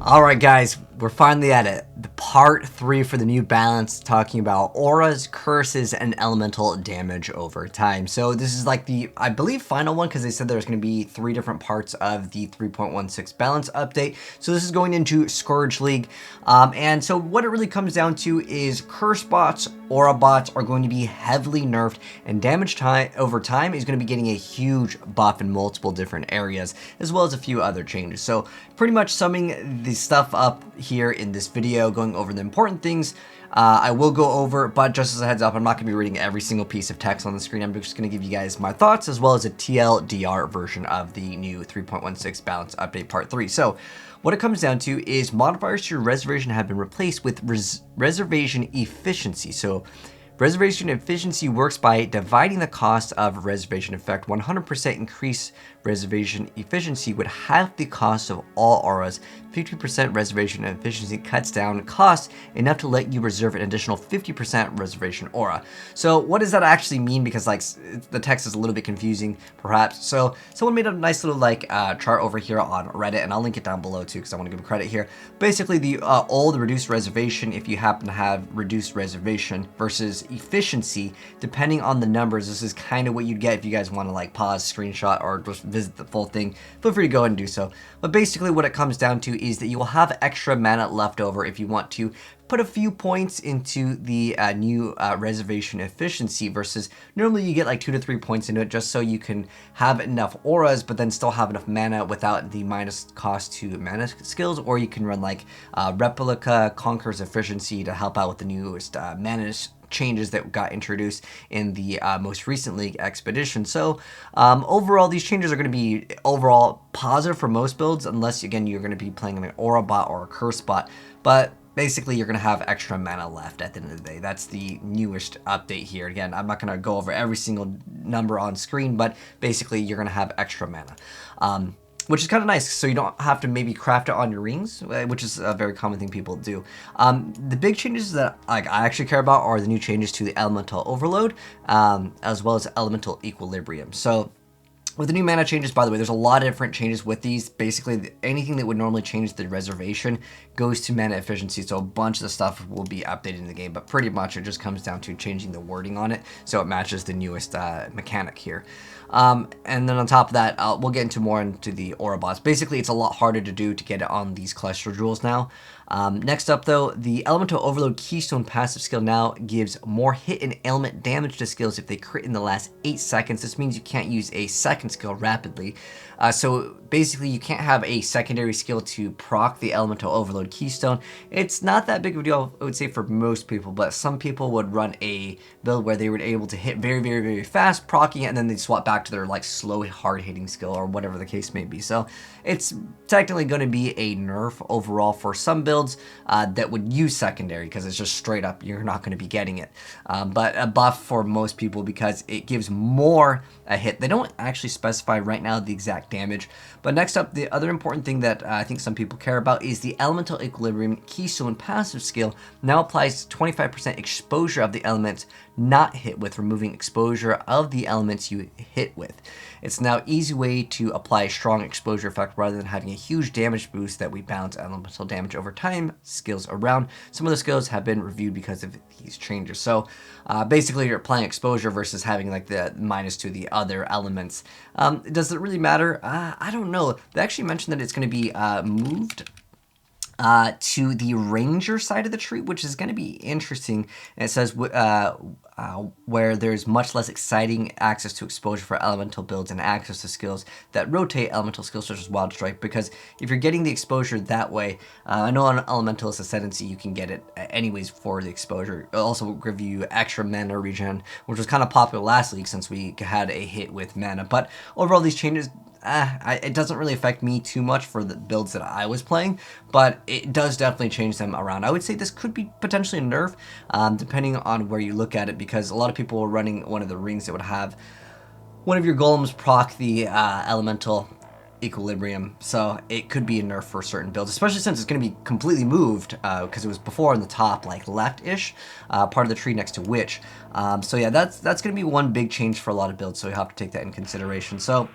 Alright guys, we're finally at it. The part 3 for the new balance, talking about auras, curses, and elemental damage over time. So this is like the, I believe, final one, because they said there's going to be 3 different parts of the 3.16 balance update. So this is going into Scourge League. And so what it really comes down to is curse bots, aura bots are going to be heavily nerfed, and damage time over time is going to be getting a huge buff in multiple different areas, as well as a few other changes. So pretty much summing the stuff up here in this video, going over the important things. I will go over, but just as a heads up, I'm not going to be reading every single piece of text on the screen. I'm just going to give you guys my thoughts, as well as a TLDR version of the new 3.16 balance update part 3. So what it comes down to is modifiers to your reservation have been replaced with reservation efficiency. So reservation efficiency works by dividing the cost of reservation effect. 100% increase reservation efficiency would halve the cost of all auras. 50% reservation efficiency cuts down costs enough to let you reserve an additional 50% reservation aura. So what does that actually mean? Because like the text is a little bit confusing perhaps. So someone made a nice little like chart over here on Reddit, and I'll link it down below too because I want to give credit here. Basically the old reduced reservation, if you happen to have reduced reservation, versus efficiency, depending on the numbers, this is kind of what you'd get if you guys want to like pause, screenshot, or just visit the full thing. Feel free to go ahead and do so. But basically what it comes down to is that you will have extra mana left over if you want to put a few points into the new reservation efficiency, versus normally you get like 2 to 3 points into it just so you can have enough auras but then still have enough mana without the minus cost to mana skills, or you can run like replica conquers efficiency to help out with the newest mana changes that got introduced in the most recent league expedition. So overall these changes are going to be overall positive for most builds, unless again you're going to be playing an aura bot or a curse bot, but basically you're going to have extra mana left at the end of the day. That's the newest update here. Again, I'm not going to go over every single number on screen, but basically you're going to have extra mana. Which is kind of nice, so you don't have to maybe craft it on your rings, which is a very common thing people do. The big changes that I actually care about are the new changes to the elemental overload, as well as elemental equilibrium. So with the new mana changes, by the way, there's a lot of different changes with these. Basically, anything that would normally change the reservation goes to mana efficiency, so a bunch of the stuff will be updated in the game, but pretty much it just comes down to changing the wording on it so it matches the newest mechanic here. And then on top of that, we'll get into more into the aura bots. Basically, it's a lot harder to do to get it on these cluster jewels now. Next up though, the Elemental Overload Keystone passive skill now gives more hit and element damage to skills if they crit in the last 8 seconds. This means you can't use a second skill rapidly. So basically you can't have a secondary skill to proc the Elemental Overload Keystone. It's not that big of a deal, I would say, for most people, but some people would run a build where they were able to hit very, very, very fast, proccing it, and then they'd swap back to their like slow, hard-hitting skill or whatever the case may be. So it's technically going to be a nerf overall for some builds that would use secondary, because it's just straight up you're not going to be getting it. But a buff for most people because it gives more a hit. They don't actually specify right now the exact damage. But next up, the other important thing that I think some people care about is the Elemental Equilibrium Keystone passive skill now applies 25% exposure of the elements not hit with, removing exposure of the elements you hit with. It's now easy way to apply a strong exposure effect rather than having a huge damage boost that we balance elemental damage over time skills around. Some of the skills have been reviewed because of these changes. So basically you're applying exposure versus having like the minus to the other elements. Does it really matter? I don't know. They actually mentioned that it's going to be moved to the ranger side of the tree, which is going to be interesting. And it says where there's much less exciting access to exposure for elemental builds and access to skills that rotate elemental skills such as Wild Strike, because if you're getting the exposure that way, I know on Elementalist Ascendancy you can get it anyways for the exposure. It'll also give you extra mana regen, which was kind of popular last league since we had a hit with mana. But overall these changes, it doesn't really affect me too much for the builds that I was playing, but it does definitely change them around. I would say this could be potentially a nerf, depending on where you look at it, because a lot of people were running one of the rings that would have one of your golems proc the elemental equilibrium, so it could be a nerf for certain builds, especially since it's going to be completely moved, because it was before in the top, like left-ish, part of the tree next to Witch. So yeah, that's going to be one big change for a lot of builds, so you have to take that in consideration. So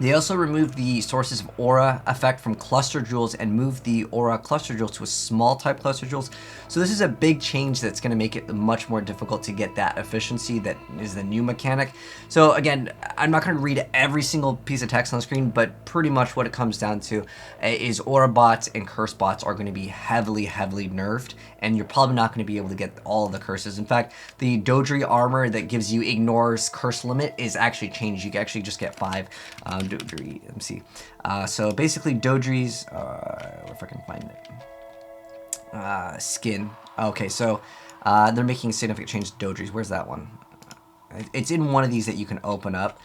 They also removed the sources of aura effect from cluster jewels and moved the aura cluster jewels to a small type cluster jewels. So this is a big change that's going to make it much more difficult to get that efficiency that is the new mechanic. So again, I'm not going to read every single piece of text on the screen, but pretty much what it comes down to is aura bots and curse bots are going to be heavily nerfed, and you're probably not going to be able to get all of the curses. In fact, the Dodri armor that gives you ignores curse limit is actually changed. You can actually just get 5. Dodri, let me see. So basically Dodri's, if I can find it, skin. Okay, so they're making a significant change to Dodri's. Where's that one? It's in one of these that you can open up.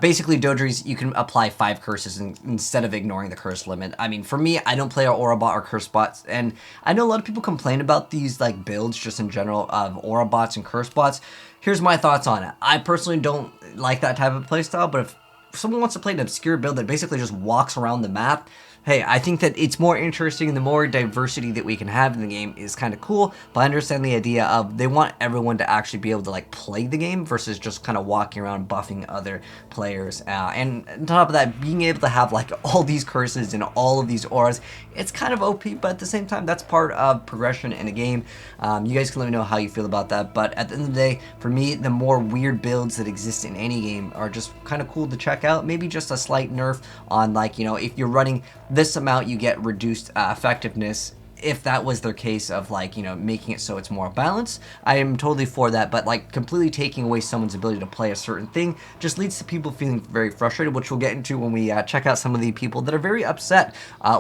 Basically, Dodri's, you can apply 5 curses instead of ignoring the curse limit. I mean, for me, I don't play Aura Bot or Curse Bots, and I know a lot of people complain about these like builds just in general of Aura Bots and Curse Bots. Here's my thoughts on it. I personally don't like that type of playstyle, but if someone wants to play an obscure build that basically just walks around the map, hey, I think that it's more interesting and the more diversity that we can have in the game is kind of cool, but I understand the idea of they want everyone to actually be able to like play the game versus just kind of walking around buffing other players. And on top of that, being able to have like all these curses and all of these auras, it's kind of OP, but at the same time, that's part of progression in a game. You guys can let me know how you feel about that, but at the end of the day, for me, the more weird builds that exist in any game are just kind of cool to check out. Maybe just a slight nerf on, like, you know, if you're running this amount, you get reduced effectiveness. If that was their case of, like, you know, making it so it's more balanced, I am totally for that. But like completely taking away someone's ability to play a certain thing just leads to people feeling very frustrated, which we'll get into when we check out some of the people that are very upset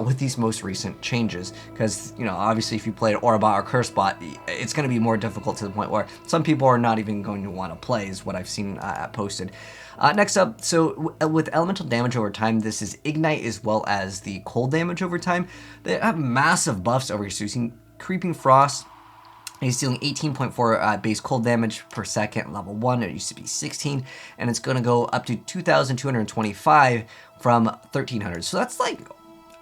with these most recent changes. Because, you know, obviously if you played Aura Bot or Curse Bot, it's going to be more difficult to the point where some people are not even going to want to play, is what I've seen posted. Next up, so with elemental damage over time, this is Ignite as well as the cold damage over time. They have massive buffs over here. So you're seeing Creeping Frost. He's dealing 18.4 base cold damage per second, level 1. It used to be 16, and it's going to go up to 2,225 from 1,300. So that's like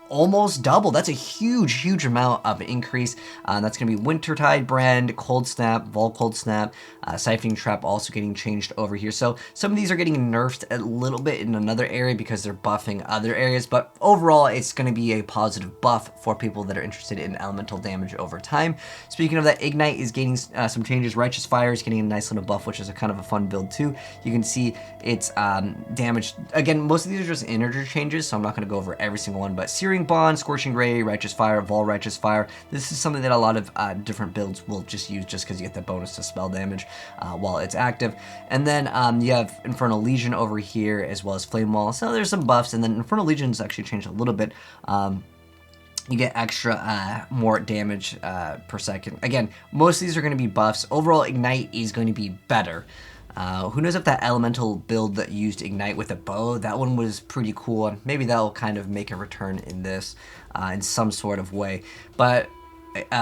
almost double. That's a huge amount of increase. That's going to be Wintertide Brand, Cold Snap, Vol Cold Snap, Siphoning Trap also getting changed over here. So some of these are getting nerfed a little bit in another area because they're buffing other areas, but overall it's going to be a positive buff for people that are interested in elemental damage over time. Speaking of that, Ignite is getting some changes. Righteous Fire is getting a nice little buff, which is a kind of a fun build too. You can see it's damage. Again, most of these are just integer changes, so I'm not going to go over every single one, but Searing Bond, Scorching Ray, Righteous Fire, Vol Righteous Fire. This is something that a lot of different builds will just use just because you get the bonus to spell damage while it's active. And then you have Infernal Legion over here as well as Flame Wall. So there's some buffs, and then Infernal Legion's actually changed a little bit. You get extra more damage per second. Again, most of these are going to be buffs. Overall, Ignite is going to be better. Who knows if that elemental build that used Ignite with a bow, that one was pretty cool, and maybe that'll kind of make a return in this in some sort of way. But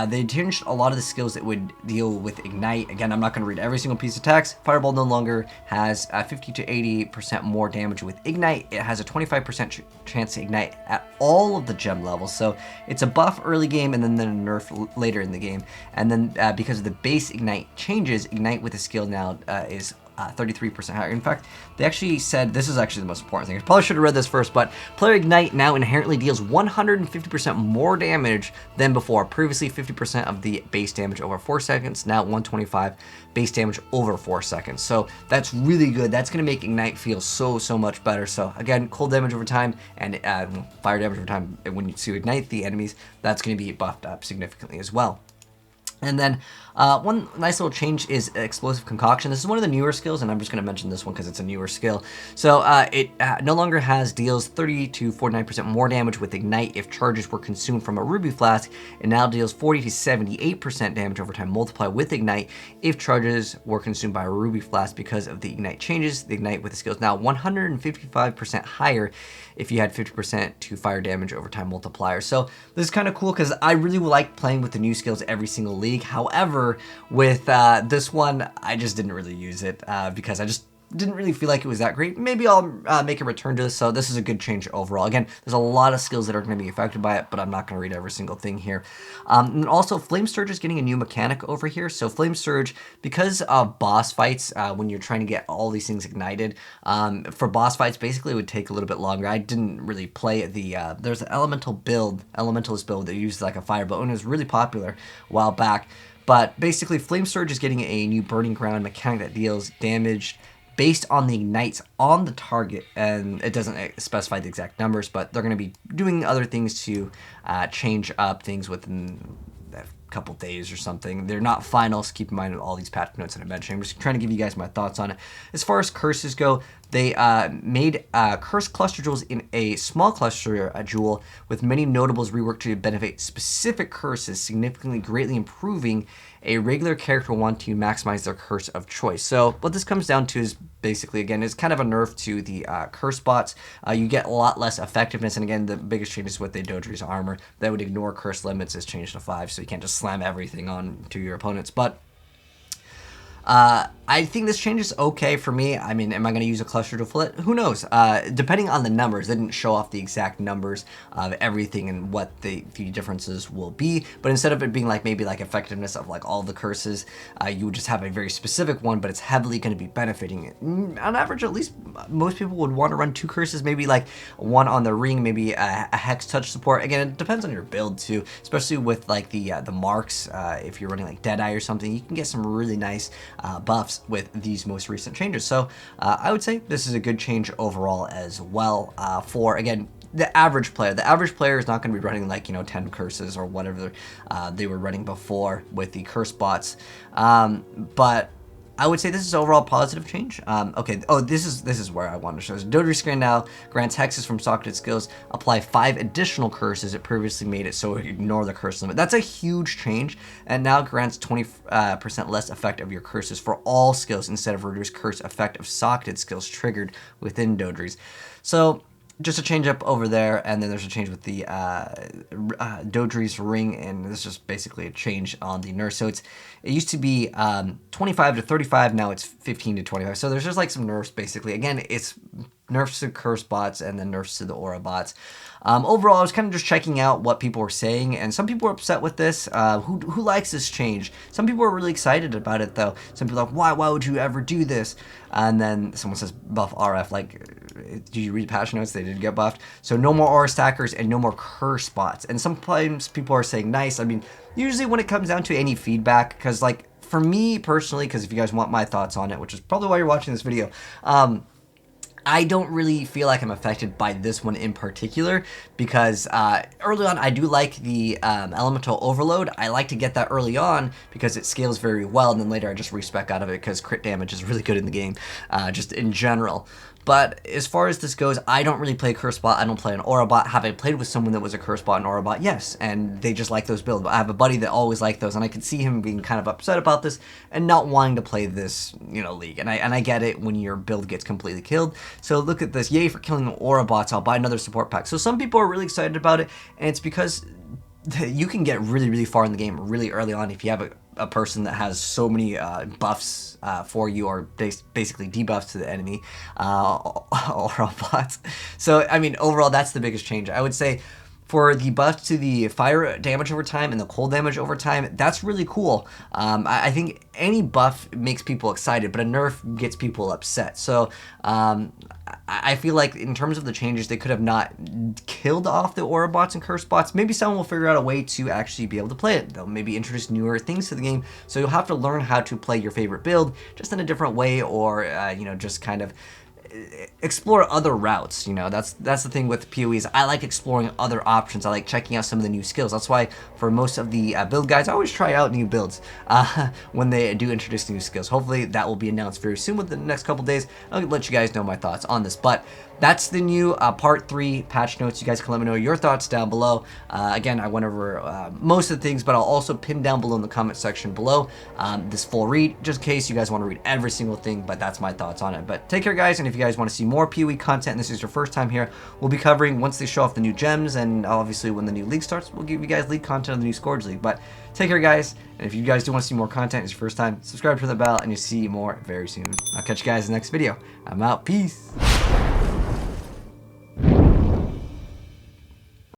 they changed a lot of the skills that would deal with Ignite. Again, I'm not going to read every single piece of text. Fireball no longer has 50 to 80% more damage with Ignite. It has a 25% chance to Ignite at all of the gem levels. So it's a buff early game and then a nerf later in the game. And then because of the base Ignite changes, Ignite with the skill now is 33% higher. In fact, they actually said, this is actually the most important thing. I probably should have read this first, but Player Ignite now inherently deals 150% more damage than before. Previously 50% of the base damage over 4 seconds, now 125 base damage over 4 seconds. So that's really good. That's going to make Ignite feel so much better. So again, cold damage over time and fire damage over time when you Ignite the enemies, that's going to be buffed up significantly as well. And then one nice little change is Explosive Concoction. This is one of the newer skills, and I'm just going to mention this one because it's a newer skill. So it no longer deals 30 to 49% more damage with Ignite if charges were consumed from a Ruby Flask. It now deals 40 to 78% damage over time multiply with Ignite if charges were consumed by a Ruby Flask because of the Ignite changes. The Ignite with the skill is now 155% higher if you had 50% to fire damage over time multiplier. So this is kind of cool because I really like playing with the new skills every single league. However, with this one, I just didn't really use it because didn't really feel like it was that great. Maybe I'll make a return to this, so this is a good change overall. Again, there's a lot of skills that are going to be affected by it, but I'm not going to read every single thing here. And also, Flame Surge is getting a new mechanic over here. So Flame Surge, because of boss fights, when you're trying to get all these things ignited, for boss fights, basically it would take a little bit longer. I didn't really play the, there's an elementalist build that uses like a fire bow, and it was really popular a while back. But basically, Flame Surge is getting a new Burning Ground mechanic that deals damage based on the ignites on the target, and it doesn't specify the exact numbers, but they're going to be doing other things to change up things within a couple days or something. They're not final, so keep in mind all these patch notes that I mentioned. I'm just trying to give you guys my thoughts on it. As far as curses go, they made curse cluster jewels in a small cluster jewel with many notables reworked to benefit specific curses, significantly greatly improving a regular character wanting to maximize their curse of choice. So what this comes down to is basically, again, is kind of a nerf to the curse bots. You get a lot less effectiveness, and again, the biggest change is with the Dodri's armor that would ignore curse limits is changed to 5, so you can't just slam everything on to your opponents. But I think this change is okay for me. I mean, am I going to use a cluster to flip? Who knows? Depending on the numbers, they didn't show off the exact numbers of everything and what the differences will be. But instead of it being like maybe like effectiveness of like all the curses, you would just have a very specific one, but it's heavily going to be benefiting it. On average, at least most people would want to run 2 curses, maybe like one on the ring, maybe a hex touch support. Again, it depends on your build too, especially with like the marks. If you're running like Deadeye or something, you can get some really nice buffs with these most recent changes. So I would say this is a good change overall as well for, again, the average player. The average player is not going to be running like, 10 curses or whatever they were running before with the curse bots. But I would say this is overall positive change. Okay. Oh, this is where I wanted to show. Dodri screen now grants hexes from socketed skills. Apply 5 additional curses. It previously made it so ignore the curse limit. That's a huge change, and now grants 20% less effect of your curses for all skills instead of reduced curse effect of socketed skills triggered within Dodri's. So just a change up over there, and then there's a change with the Dodri's ring, and this is just basically a change on the nerf. So it used to be 25 to 35, now it's 15 to 25. So there's just like some nerfs basically. Again, it's nerfs to curse bots and then nerfs to the aura bots. Overall, I was kind of just checking out what people were saying, and some people were upset with this. Who likes this change? Some people were really excited about it, though. Some people are like, why would you ever do this? And then someone says buff RF. Like, did you read patch notes? They did get buffed. So no more aura stackers and no more curse bots. And sometimes people are saying nice. I mean, usually when it comes down to any feedback, because like for me personally, because if you guys want my thoughts on it, which is probably why you're watching this video, I don't really feel like I'm affected by this one in particular because early on I do like the elemental overload. I like to get that early on because it scales very well, and then later I just respec out of it because crit damage is really good in the game, just in general. But as far as this goes, I don't really play curse bot. I don't play an aura bot. Have I played with someone that was a curse bot and aura bot? Yes, and they just like those builds. I have a buddy that always liked those, and I could see him being kind of upset about this and not wanting to play this, league. And I get it when your build gets completely killed. So look at this. Yay for killing aura bots. I'll buy another support pack. So some people are really excited about it, and it's because you can get really, really far in the game really early on if you have a person that has so many buffs for you, or basically debuffs to the enemy, or bots. So, I mean, overall, that's the biggest change. I would say for the buff to the fire damage over time and the cold damage over time, that's really cool. I think any buff makes people excited, but a nerf gets people upset. So I feel like in terms of the changes, they could have not killed off the aura bots and curse bots. Maybe someone will figure out a way to actually be able to play it. They'll maybe introduce newer things to the game, so you'll have to learn how to play your favorite build just in a different way, or just kind of explore other routes. That's the thing with PoEs. I like exploring other options. I like checking out some of the new skills. That's why for most of the build guides, I always try out new builds when they do introduce new skills. Hopefully that will be announced very soon within the next couple days. I'll let you guys know my thoughts on this, but that's the new part 3 patch notes. You guys can let me know your thoughts down below. Again, I went over most of the things, but I'll also pin down below in the comment section below this full read, just in case you guys want to read every single thing, but that's my thoughts on it. But take care, guys, and if you guys guys want to see more PoE content and this is your first time here, we'll be covering once they show off the new gems, and obviously when the new league starts, we'll give you guys league content on the new Scourge League. But take care, guys, and if you guys do want to see more content, it's your first time, subscribe to the bell, and you'll see more very soon. I'll catch you guys in the next video. I'm out. Peace.